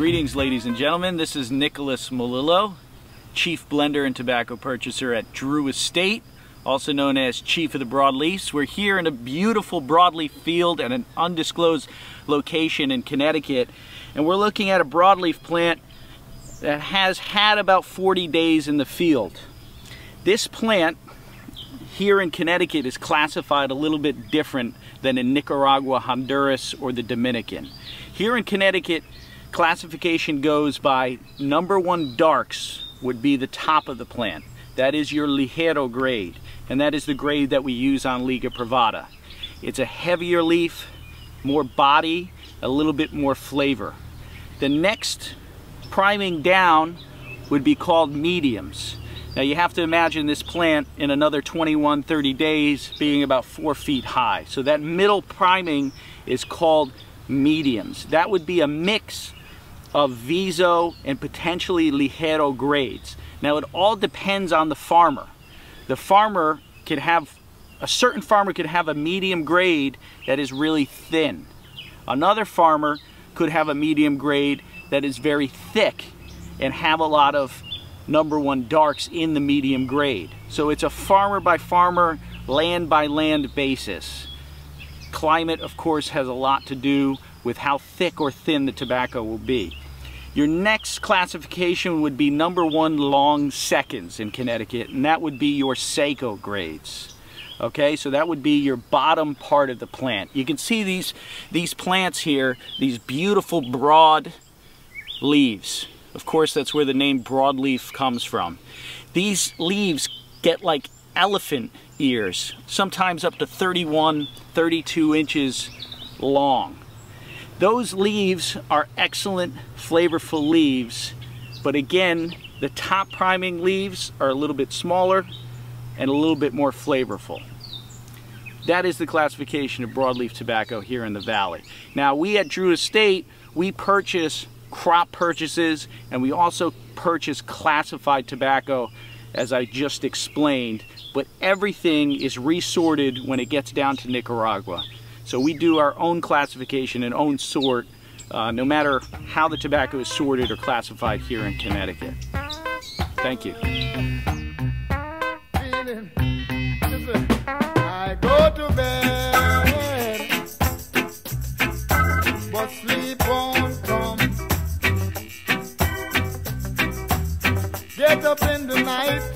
Greetings, ladies and gentlemen. This is Nicholas Melillo, Chief Blender and Tobacco Purchaser at Drew Estate, also known as Chief of the Broadleafs. We're here in a beautiful broadleaf field at an undisclosed location in Connecticut, and we're looking at a broadleaf plant that has had about 40 days in the field. This plant here in Connecticut is classified a little bit different than in Nicaragua, Honduras, or the Dominican. Here in Connecticut, classification goes by number 1 darks would be the top of the plant. That is your ligero grade, and that is the grade that we use on Liga Privada. It's a heavier leaf, more body, a little bit more flavor. The next priming down would be called mediums. Now you have to imagine this plant in another 21-30 days being about 4 feet high. So that middle priming is called mediums. That would be a mix of Viso and potentially ligero grades. Now it all depends on the farmer. The farmer could have, a certain farmer could have a medium grade that is really thin. Another farmer could have a medium grade that is very thick and have a lot of number 1 darks in the medium grade. So it's a farmer by farmer, land by land basis. Climate, of course, has a lot to do with how thick or thin the tobacco will be. Your next classification would be number 1 long seconds in Connecticut, and that would be your Seco grades. Okay, so that would be your bottom part of the plant. You can see these plants here, these beautiful broad leaves. Of course, that's where the name broadleaf comes from. These leaves get like elephant ears, sometimes up to 31, 32 inches long. Those leaves are excellent, flavorful leaves, but again, the top priming leaves are a little bit smaller and a little bit more flavorful. That is the classification of broadleaf tobacco here in the valley. Now, we at Drew Estate, we purchase crop purchases, and we also purchase classified tobacco, as I just explained, but everything is resorted when it gets down to Nicaragua. So we do our own classification and own sort, no matter how the tobacco is sorted or classified here in Connecticut. Thank you. I go to bed, but sleep won't come. Get up in the night,